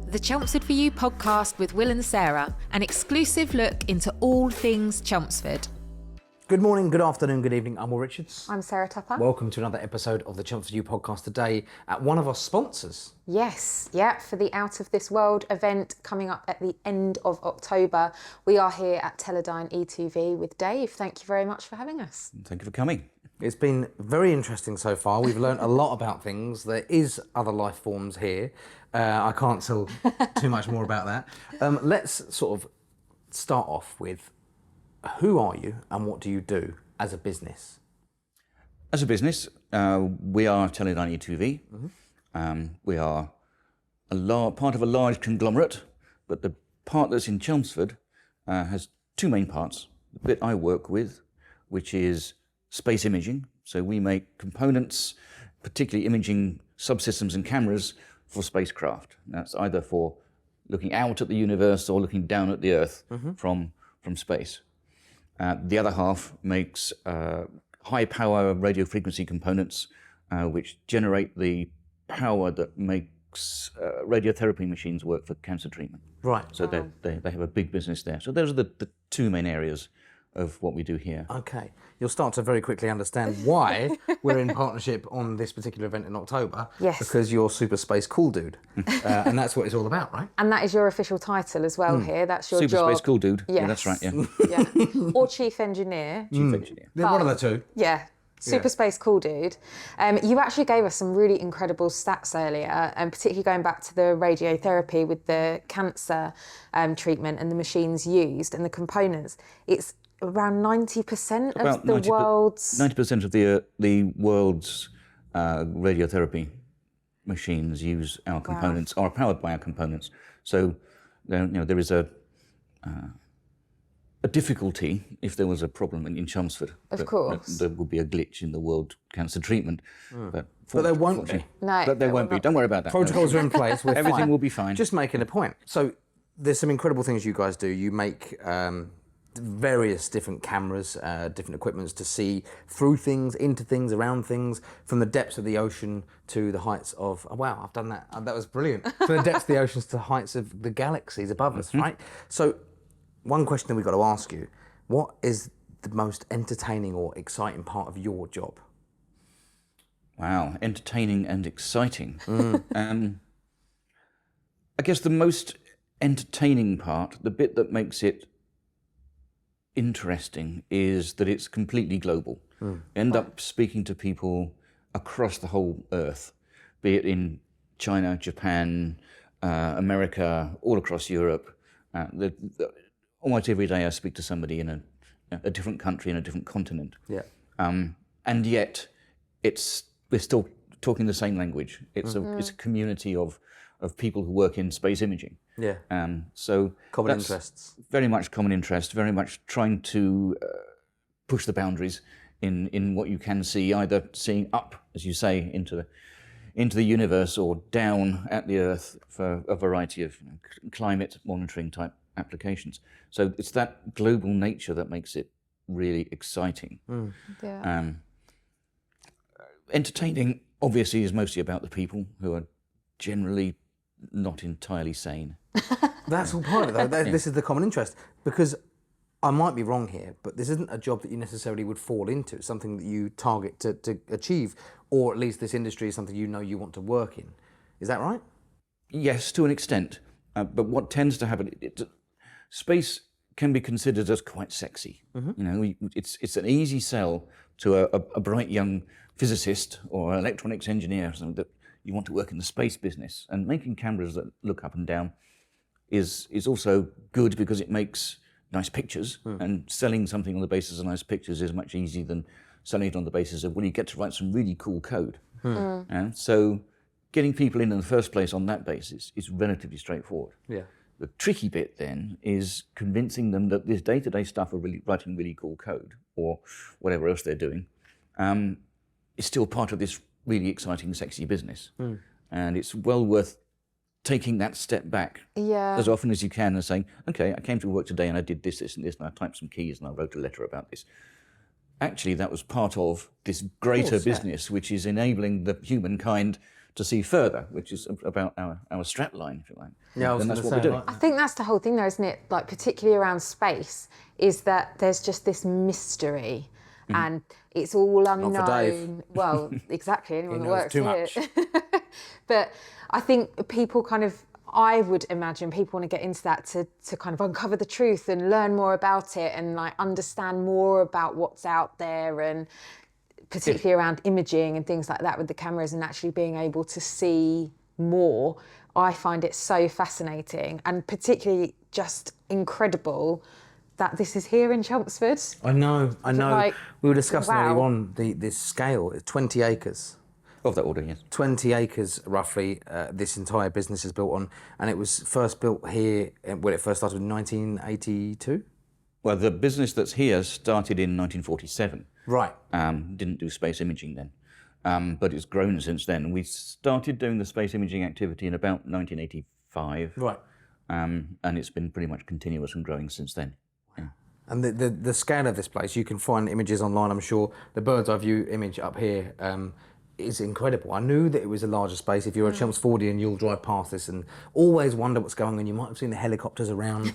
The Chelmsford for You podcast with Will and Sarah, an exclusive look into all things Chelmsford. Good morning, good afternoon, good evening. I'm Will Richards. I'm Sarah Tupper. Welcome to another episode of the Chelmsford for You podcast today at one of our sponsors. Yes, for the Out of This World event coming up at the end of October. We are here at Teledyne e2v with Dave. Thank you very much for having us. Thank you for coming. It's been very interesting so far. We've learned a lot about things. There is other life forms here. I can't tell too much more about that. Let's sort of start off with, who are you and what do you do as a business? As a business, we are Teledyne e2v. Mm-hmm. We are part of a large conglomerate, but the part that's in Chelmsford has two main parts. The bit I work with, which is space imaging. So we make components, particularly imaging subsystems and cameras for spacecraft. That's either for looking out at the universe or looking down at the Earth from space. The other half makes high-power radio frequency components, which generate the power that makes radiotherapy machines work for cancer treatment. Right. So they have a big business there. So those are the two main areas of what we do here. Okay. You'll start to very quickly understand why we're in partnership on this particular event in October. Yes. Because you're Super Space Cool Dude. And that's what it's all about, right? And that is your official title as well here. That's your Super job. Space Cool Dude. Yes. Yeah, that's right, yeah. Yeah. Or Chief Engineer. Chief Engineer. One of the two. Yeah. Super Space Cool Dude. You actually gave us some really incredible stats earlier, and particularly going back to the radiotherapy with the cancer treatment and the machines used and the components. It's around 90% of the world's... 90% of the world's radiotherapy machines use our components, are powered by our components. So, there is a difficulty if there was a problem in Chelmsford. Of course. There would be a glitch in the world cancer treatment. But there won't be. No, but there won't be. Don't worry about that. Protocols are in place. We're Everything fine. will be fine. Just making a point. So there's some incredible things you guys do. You make various different cameras, different equipments to see through things, into things, around things, from the depths of the ocean to the heights of... Oh, wow, I've done that. That was brilliant. From the depths of the oceans to the heights of the galaxies above us, right? So one question that we've got to ask you, what is the most entertaining or exciting part of your job? Wow, entertaining and exciting. I guess the most entertaining part, the bit that makes it interesting, is that it's completely global. End up speaking to people across the whole Earth, be it in China, Japan, America, all across Europe. Almost every day I speak to somebody in a different country, in a different continent. Yeah. And yet, we're still talking the same language. It's a community of people who work in space imaging. Yeah. So common interests. Very much common interest. Very much trying to push the boundaries in what you can see, either seeing up, as you say, into the universe, or down at the Earth for a variety of climate monitoring type applications. So it's that global nature that makes it really exciting. Entertaining, obviously, is mostly about the people who are generally not entirely sane. That's all part of it, though. This is the common interest. Because I might be wrong here, but this isn't a job that you necessarily would fall into. It's something that you target to achieve, or at least this industry is something you know you want to work in. Is that right? Yes, to an extent. But what tends to happen, space can be considered as quite sexy. It's an easy sell to a bright young physicist or electronics engineer, or something, that you want to work in the space business. And making cameras that look up and down is also good because it makes nice pictures, and selling something on the basis of nice pictures is much easier than selling it on the basis of, well, you get to write some really cool code. And so getting people in the first place on that basis is relatively straightforward. Yeah. The tricky bit then is convincing them that this day-to-day stuff of really writing really cool code, or whatever else they're doing, is still part of this really exciting, sexy business. And it's well worth taking that step back as often as you can and saying, okay, I came to work today and I did this, this and this, and I typed some keys and I wrote a letter about this. Actually, that was part of this greater business, which is enabling the humankind to see further, which is about our strap line, if you like. Yeah, I was then that's gonna what say, we're doing. I think that's the whole thing, though, isn't it? Like, particularly around space, is that there's just this mystery, and it's all unknown. for Dave. Well, exactly. Anyone that knows works too here. much. But I think people I would imagine people want to get into that to kind of uncover the truth and learn more about it and like understand more about what's out there, and particularly around imaging and things like that with the cameras and actually being able to see more. I find it so fascinating and particularly just incredible that this is here in Chelmsford. I know. Like, We were discussing wow. earlier on this scale. It's 20 acres. Of that order, yes. 20 acres roughly this entire business is built on, and it was first built here when it first started in 1982. Well, the business that's here started in 1947. Right. Didn't do space imaging then, but it's grown since then. We started doing the space imaging activity in about 1985. Right. And it's been pretty much continuous and growing since then. Yeah. And the scale of this place, you can find images online, I'm sure. The bird's eye view image up here is incredible. I knew that it was a larger space. If you're a Chelmsfordian, you'll drive past this and always wonder what's going on. You might have seen the helicopters around.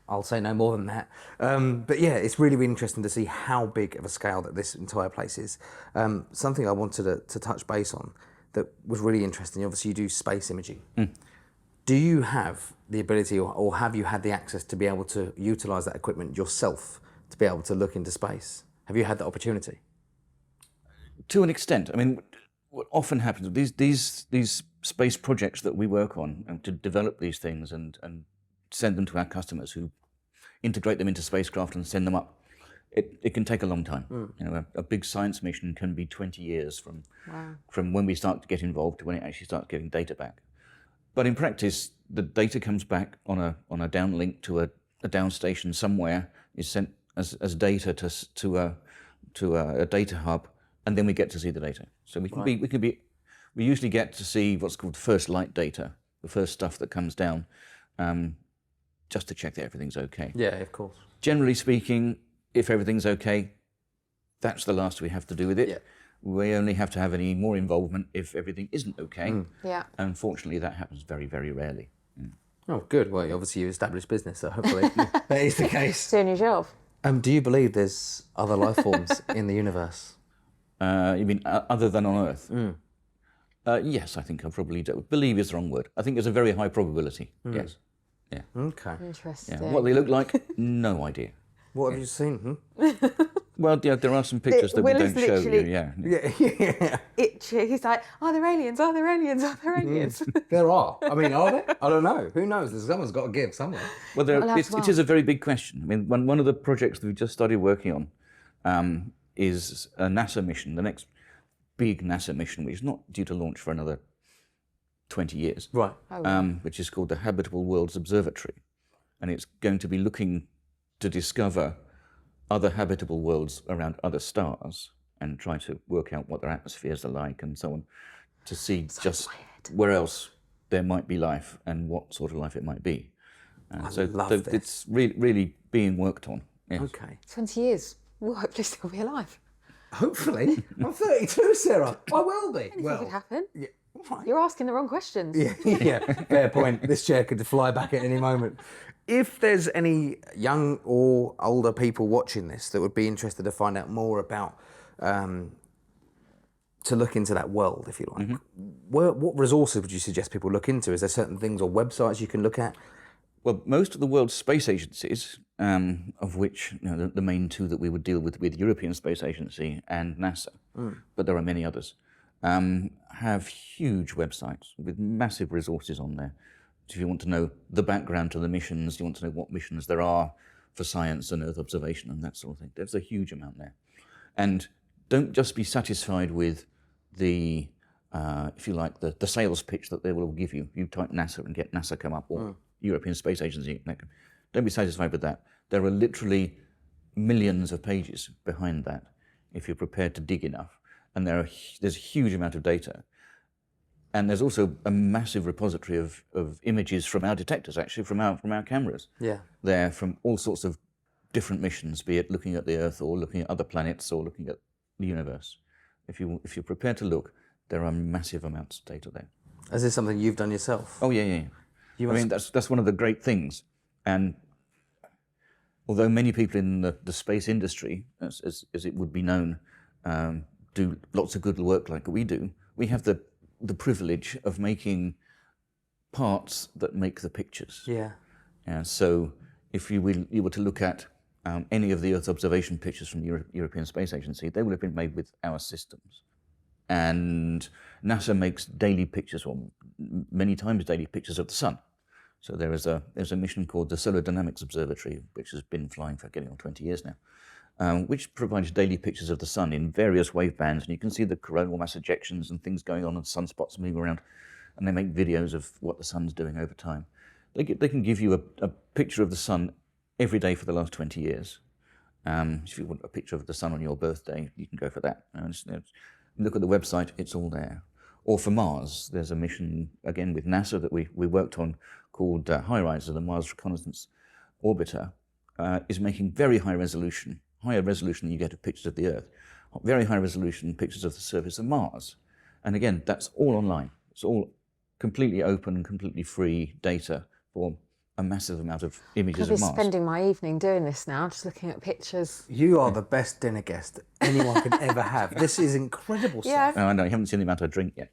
I'll say no more than that. But yeah, it's really, really interesting to see how big of a scale that this entire place is. Something I wanted to touch base on that was really interesting. Obviously, you do space imaging. Do you have the ability or have you had the access to be able to utilise that equipment yourself to be able to look into space? Have you had that opportunity? To an extent. I mean, what often happens, these space projects that we work on and to develop these things and send them to our customers who integrate them into spacecraft and send them up, it can take a long time. You know, a big science mission can be 20 years from when we start to get involved to when it actually starts giving data back. But in practice, the data comes back on a downlink to a down station somewhere, is sent as data to a data hub, and then we get to see the data. So we usually get to see what's called first light data, the first stuff that comes down, just to check that everything's okay. Yeah, of course. Generally speaking, if everything's okay, that's the last we have to do with it. Yeah. We only have to have any more involvement if everything isn't okay. Yeah. Unfortunately, that happens very, very rarely. Oh, good. Well, obviously you established business, so hopefully that is the case. Doing your job. Do you believe there's other life forms in the universe? You mean other than on Earth? Yes, I think I probably do. Believe is the wrong word. I think there's a very high probability. Yes. Yeah. Okay. Interesting. Yeah. What they look like, no idea. What have you seen? Well, yeah, there are some pictures that we Will is don't show you. literally- Yeah. Yeah. Itchy. He's like, are there aliens? Are there aliens? Are there aliens? There are. I mean, are there? I don't know. Who knows? Someone's got to give somewhere. Well, We'll have to it is a very big question. I mean, one of the projects that we just started working on is a NASA mission, the next big NASA mission, which is not due to launch for another 20 years, Right. which is called the Habitable Worlds Observatory. And it's going to be looking to discover other habitable worlds around other stars and try to work out what their atmospheres are like and so on, to see just where else there might be life and what sort of life it might be. love this. It's really being worked on. Yes. Okay. 20 years. We'll hopefully still be alive. Hopefully. I'm 32, Sarah. I will be. Anything could happen. Yeah. Right. You're asking the wrong questions. Yeah, fair point. This chair could fly back at any moment. If there's any young or older people watching this that would be interested to find out more about, to look into that world, if you like, what resources would you suggest people look into? Is there certain things or websites you can look at? Well, most of the world's space agencies, of which the main two that we would deal with European Space Agency and NASA, but there are many others, have huge websites with massive resources on there. If you want to know the background to the missions, you want to know what missions there are for science and Earth observation and that sort of thing, there's a huge amount there. And don't just be satisfied with the, if you like, the sales pitch that they will give you. You type NASA and get NASA come up, or European Space Agency. Don't be satisfied with that. There are literally millions of pages behind that if you're prepared to dig enough. And there's a huge amount of data. And there's also a massive repository of images from our detectors, actually, from our cameras. Yeah. There from all sorts of different missions, be it looking at the Earth or looking at other planets or looking at the universe. If you're prepared to look, There are massive amounts of data there. Is this something you've done yourself? Oh, yeah. I mean, that's one of the great things. And although many people in the space industry, as it would be known, do lots of good work like we do, we have the privilege of making parts that make the pictures. Yeah. And so if you were to look at any of the Earth observation pictures from the European Space Agency, they would have been made with our systems. And NASA makes daily pictures, or many times daily pictures of the sun. So there's a mission called the Solar Dynamics Observatory, which has been flying for getting on 20 years now, which provides daily pictures of the sun in various wave bands, and you can see the coronal mass ejections and things going on and sunspots moving around, and they make videos of what the sun's doing over time. They can give you a picture of the sun every day for the last 20 years. If you want a picture of the sun on your birthday, you can go for that. Look at the website, it's all there. Or for Mars, there's a mission, again, with NASA that we worked on called HiRISE, the Mars Reconnaissance Orbiter, is making very high resolution, higher resolution than you get of pictures of the Earth, very high resolution pictures of the surface of Mars. And again, that's all online. It's all completely open and completely free data for a massive amount of images of Mars. I'm spending my evening doing this now, just looking at pictures. You are the best dinner guest that anyone could ever have. This is incredible stuff. Oh, I know, you haven't seen the amount I drink yet.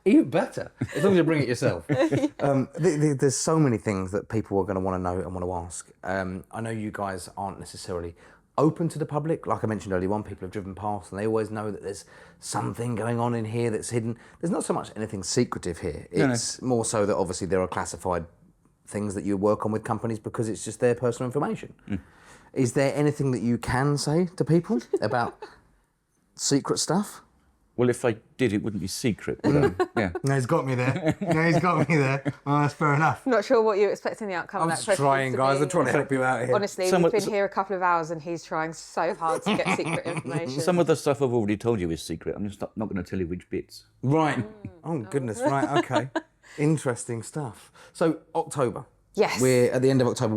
Even better, as long as you bring it yourself. There's so many things that people are going to want to know and want to ask. I know you guys aren't necessarily open to the public. Like I mentioned earlier on, people have driven past and they always know that there's something going on in here that's hidden. There's not so much anything secretive here. It's more so that obviously there are classified things that you work on with companies because it's just their personal information. Is there anything that you can say to people about secret stuff? Well, if I did, it wouldn't be secret, would I? Yeah. No, he's got me there. Oh, that's fair enough. Not sure what you're expecting the outcome of that I'm question trying, to guys. be. I'm trying to help you out here. Honestly, we've been here a couple of hours and he's trying so hard to get secret information. Some of the stuff I've already told you is secret. I'm just not going to tell you which bits. Right. Oh, goodness. Right. Okay. Interesting stuff. So, October. Yes. We're at the end of October.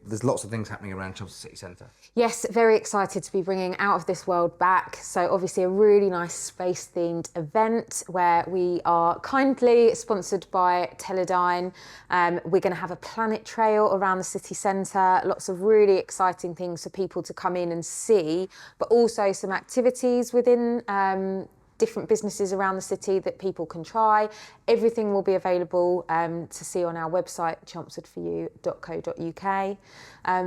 There's lots of things happening around Chelmsford City Centre. Yes, very excited to be bringing Out of This World back. So obviously a really nice space-themed event where we are kindly sponsored by Teledyne. We're going to have a planet trail around the city centre, lots of really exciting things for people to come in and see, but also some activities within different businesses around the city that people can try. Everything will be available to see on our website, chelmsfordforyou.co.uk.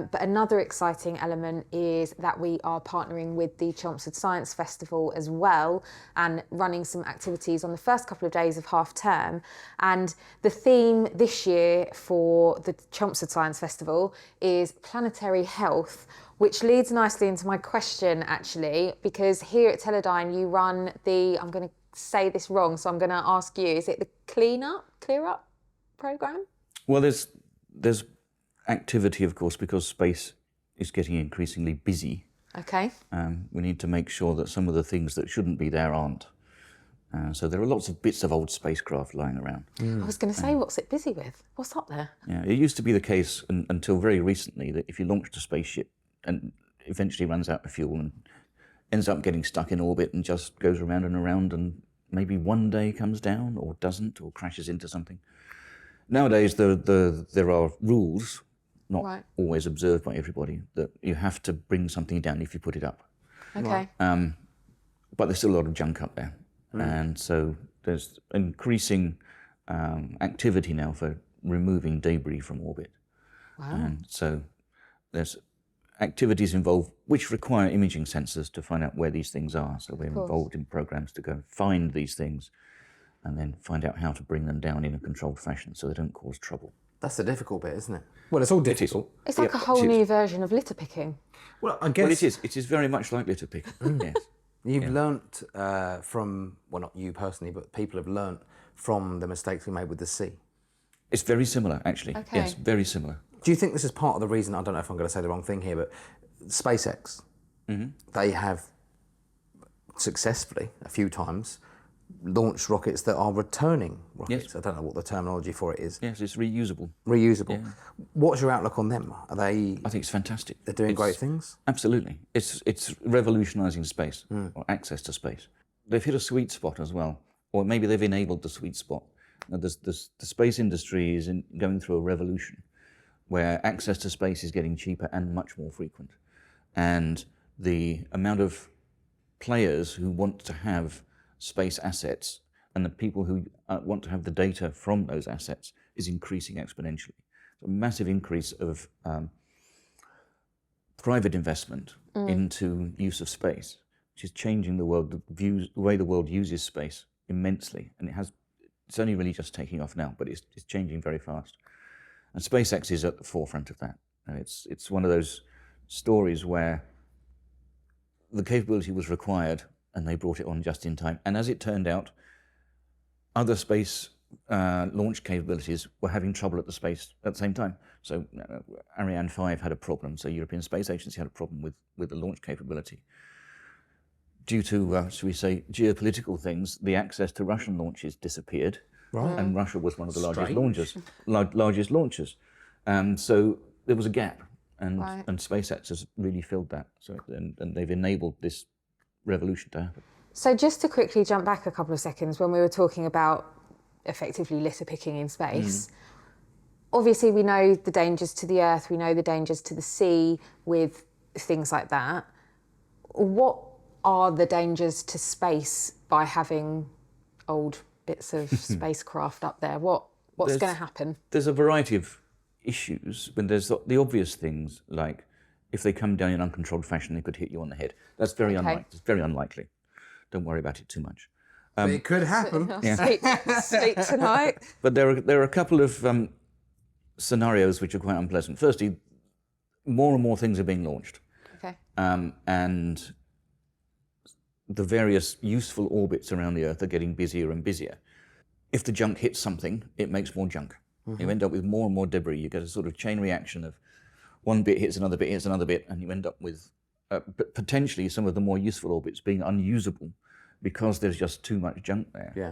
But another exciting element is that we are partnering with the Chelmsford Science Festival as well and running some activities on the first couple of days of half term. And the theme this year for the Chelmsford Science Festival is planetary health, which leads nicely into my question, actually, because here at Teledyne, you run I'm going to say this wrong, so I'm going to ask you, is it the Clear Up programme? Well, there's activity, of course, because space is getting increasingly busy. Okay. We need to make sure that some of the things that shouldn't be there aren't. So there are lots of bits of old spacecraft lying around. I was going to say, what's it busy with? What's up there? Yeah, it used to be the case until very recently that if you launched a spaceship and eventually runs out of fuel and ends up getting stuck in orbit and just goes around and maybe one day comes down or doesn't or crashes into something. Nowadays, there are rules, not always observed by everybody, that you have to bring something down if you put it up. Okay. But there's still a lot of junk up there. And so there's increasing activity now for removing debris from orbit. Wow. And so there's activities involved which require imaging sensors to find out where these things are. So we're involved in programs to go find these things and then find out how to bring them down in a controlled fashion so they don't cause trouble. That's the difficult bit, isn't it? Well, it's all difficult. It's like a whole new version of litter picking. Well, I guess... Well, it is very much like litter picking, yes. You've learnt from, well, not you personally, but people have learnt from the mistakes we made with the sea. It's very similar, actually. Okay. Yes, very similar. Do you think this is part of the reason, I don't know if I'm going to say the wrong thing here, but SpaceX, they have successfully, a few times, launched rockets that are returning rockets. Yes. I don't know what the terminology for it is. Yes, it's reusable. Reusable. Yeah. What's your outlook on them? Are they... I think it's fantastic. They're doing great things? Absolutely. It's revolutionising space, or access to space. they've hit a sweet spot as well, or maybe they've enabled the sweet spot. Now, the space industry is going through a revolution where access to space is getting cheaper and much more frequent. And the amount of players who want to have space assets and the people who want to have the data from those assets is increasing exponentially. So a massive increase of private investment into use of space, which is changing the world, the way the world uses space immensely. And it's only really just taking off now, but it's changing very fast. And SpaceX is at the forefront of that. And it's one of those stories where the capability was required and they brought it on just in time. And as it turned out, other space launch capabilities were having trouble at the same time. So Ariane 5 had a problem, so European Space Agency had a problem with the launch capability. Due to, shall we say, geopolitical things, the access to Russian launches disappeared. Right. And Russia was one of the largest launchers. So there was a gap, and SpaceX has really filled that. So and they've enabled this revolution to happen. So just to quickly jump back a couple of seconds, when we were talking about effectively litter picking in space, obviously we know the dangers to the Earth, we know the dangers to the sea with things like that. What are the dangers to space by having old bits of spacecraft up there? What's going to happen? There's a variety of issues. When there's the obvious things, like if they come down in uncontrolled fashion, they could hit you on the head. That's very unlikely. It's very unlikely. Don't worry about it too much. But it could happen. Sleep tonight. But there are a couple of scenarios which are quite unpleasant. Firstly, more and more things are being launched. Okay. And the various useful orbits around the Earth are getting busier and busier. If the junk hits something, it makes more junk. You end up with more and more debris. You get a sort of chain reaction of one bit hits another bit, hits another bit, and you end up with potentially some of the more useful orbits being unusable because there's just too much junk there. Yeah.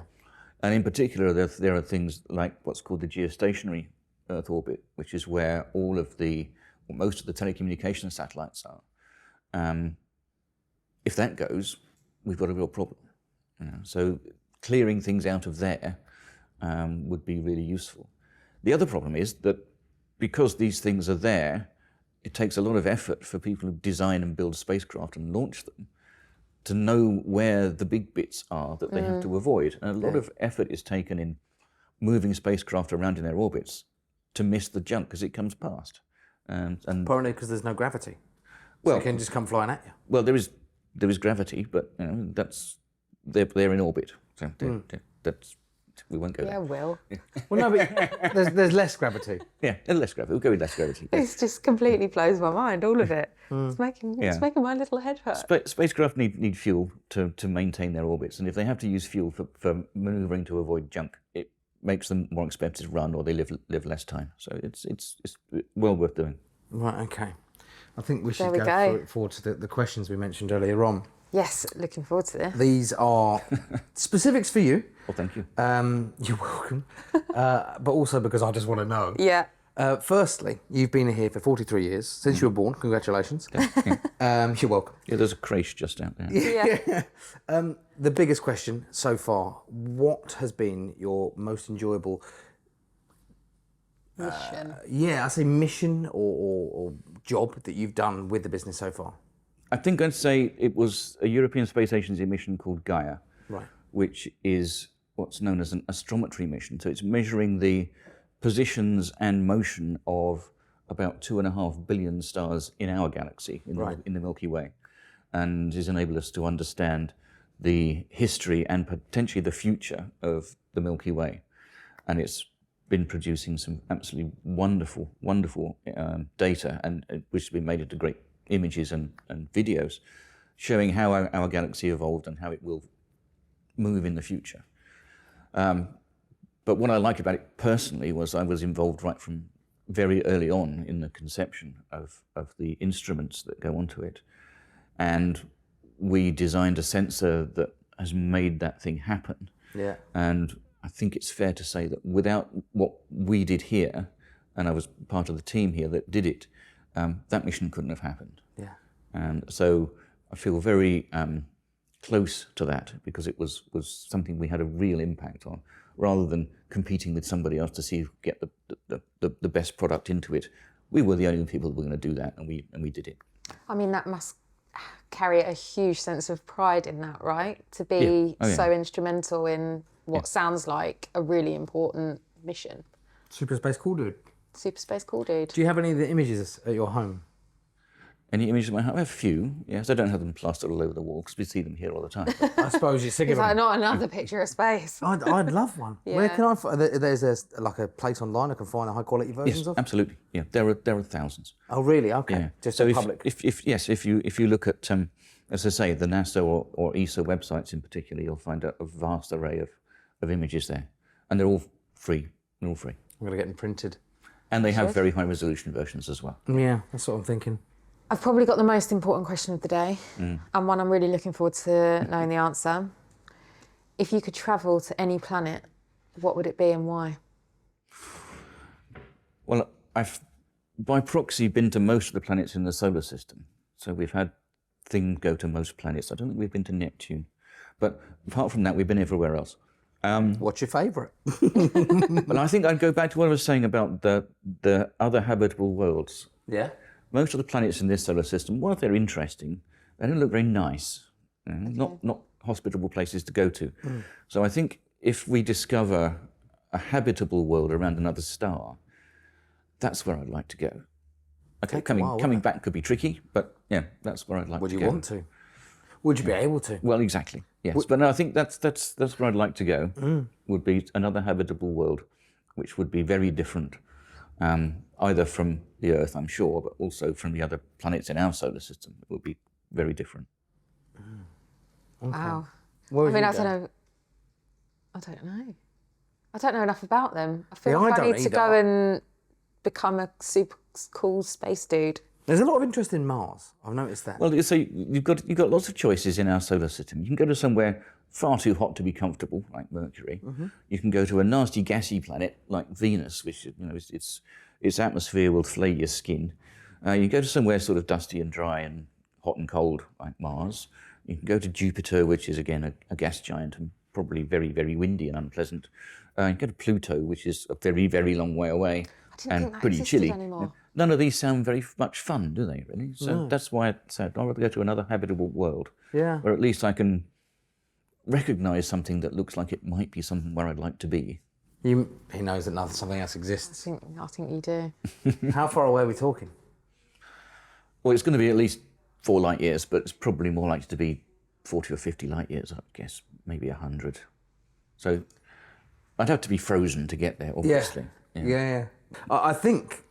And in particular, there are things like what's called the geostationary Earth orbit, which is where most of the telecommunications satellites are. If that goes, we've got a real problem. So clearing things out of there would be really useful. The other problem is that because these things are there, it takes a lot of effort for people who design and build spacecraft and launch them to know where the big bits are that they have to avoid. And a lot of effort is taken in moving spacecraft around in their orbits to miss the junk as it comes past. And Probably because there's no gravity. Well, so it can just come flying at you. Well, there is gravity, but they're in orbit. So that's we won't go there. Yeah, Will. Well, no, but there's less gravity. Yeah, less gravity. We'll go with less gravity. This just completely blows my mind, all of it. It's making my little head hurt. Spacecraft need fuel to maintain their orbits, and if they have to use fuel for manoeuvring to avoid junk, it makes them more expensive to run, or they live less time. So it's well worth doing. Right. Okay. I think we should go forward to the questions we mentioned earlier on. Yes, looking forward to this. These are specifics for you. Well, thank you. You're welcome. But also because I just want to know. Yeah. Firstly, you've been here for 43 years, since you were born. Congratulations. You're welcome. Yeah, there's a creche just out there. Yeah. The biggest question so far, what has been your most enjoyable mission? I say mission or job that you've done with the business so far? I think I'd say it was a European Space Agency mission called Gaia, right, which is what's known as an astrometry mission. So it's measuring the positions and motion of about 2.5 billion stars in our galaxy, in the Milky Way, and has enabled us to understand the history and potentially the future of the Milky Way. And it's been producing some absolutely wonderful data, and which has been made into great images and videos showing how our galaxy evolved and how it will move in the future. But what I liked about it personally was I was involved right from very early on in the conception of the instruments that go onto it. And we designed a sensor that has made that thing happen. Yeah. And I think it's fair to say that without what we did here, and I was part of the team here that did it, that mission couldn't have happened. Yeah. And so I feel very close to that because it was something we had a real impact on, rather than competing with somebody else to see who get the best product into it. We were the only people that were going to do that, and we did it. I mean, that must carry a huge sense of pride in that, right? To be so instrumental in what sounds like a really important mission. Super Space Cool Dude. Super Space Cool Dude. Do you have any of the images at your home? Any images of my home? I have a few, yes. I don't have them plastered all over the wall because we see them here all the time. I suppose you're sick of Is them. that not another picture of space? I'd love one. Yeah. Where can I find? There's a place online I can find high quality versions Yes, of. absolutely. Yeah, there are thousands. Oh really? Okay. Yeah. Just so in public. if you look at as I say, the NASA or ESA websites in particular, you'll find a vast array of images there, and they're all free. They're all free. I'm gonna get them printed. And they have very high resolution versions as well. Yeah, that's what I'm thinking. I've probably got the most important question of the day, and one I'm really looking forward to knowing the answer. If you could travel to any planet, what would it be and why? Well, I've by proxy been to most of the planets in the solar system. So we've had things go to most planets. I don't think we've been to Neptune. But apart from that, we've been everywhere else. What's your favourite? But I think I'd go back to what I was saying about the other habitable worlds. Yeah. Most of the planets in this solar system, while they're interesting, they don't look very nice. Not hospitable places to go to. So I think if we discover a habitable world around another star, that's where I'd like to go. Okay, coming back could be tricky, but yeah, that's where I'd like to go. Would you want to? Would you be able to? Well, exactly. Yes, but no, I think that's where I'd like to go. Would be another habitable world, which would be very different, either from the Earth, I'm sure, but also from the other planets in our solar system. It would be very different. Wow. Where would I mean, you I go? don't know. I don't know enough about them. I feel Yeah, like I I don't need to either. go and become a super cool space dude. There's a lot of interest in Mars. I've noticed that. Well, so you've got lots of choices in our solar system. You can go to somewhere far too hot to be comfortable, like Mercury. You can go to a nasty gassy planet like Venus, which its atmosphere will flay your skin. You go to somewhere sort of dusty and dry and hot and cold like Mars. You can go to Jupiter, which is again a gas giant and probably very, very windy and unpleasant. You can go to Pluto, which is a very, very long way away and think that pretty existed chilly. anymore. None of these sound very much fun, do they, really? So that's why I said I'd rather go to another habitable world, Yeah. where at least I can recognise something that looks like it might be somewhere I'd like to be. He knows that something else exists. I think you do. How far away are we talking? Well, it's going to be at least 4 light years, but it's probably more likely to be 40 or 50 light years, I guess, maybe 100. So I'd have to be frozen to get there, obviously. Yeah. I think.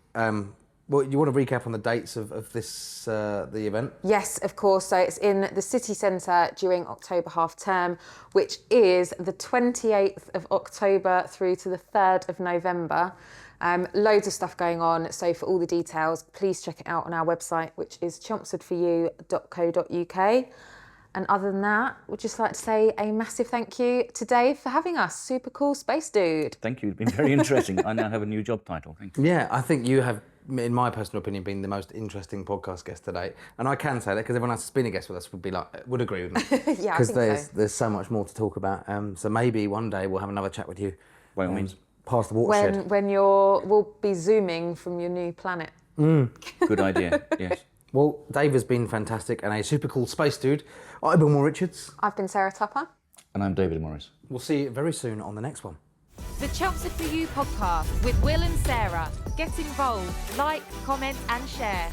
Well, you want to recap on the dates of this the event? Yes, of course. So it's in the city centre during October half term, which is the 28th of October through to the 3rd of November. Loads of stuff going on. So for all the details, please check it out on our website, which is chelmsfordforyou.co.uk. And other than that, we'd just like to say a massive thank you to Dave for having us. Super cool space dude. Thank you. It's been very interesting. I now have a new job title. Thank you. Yeah, I think you have, in my personal opinion, been the most interesting podcast guest today. And I can say that because everyone else that's been a guest with us would agree with me. Yeah, I Because think so. there's so much more to talk about. So maybe one day we'll have another chat with you. By all means. Past the watershed. When we'll be zooming from your new planet. Good idea, yes. Well, Dave has been fantastic and a super cool space dude. I've been Will Richards. I've been Sarah Tupper. And I'm David Morris. We'll see you very soon on the next one. The Chelmsford For You podcast with Will and Sarah. Get involved, like, comment and share.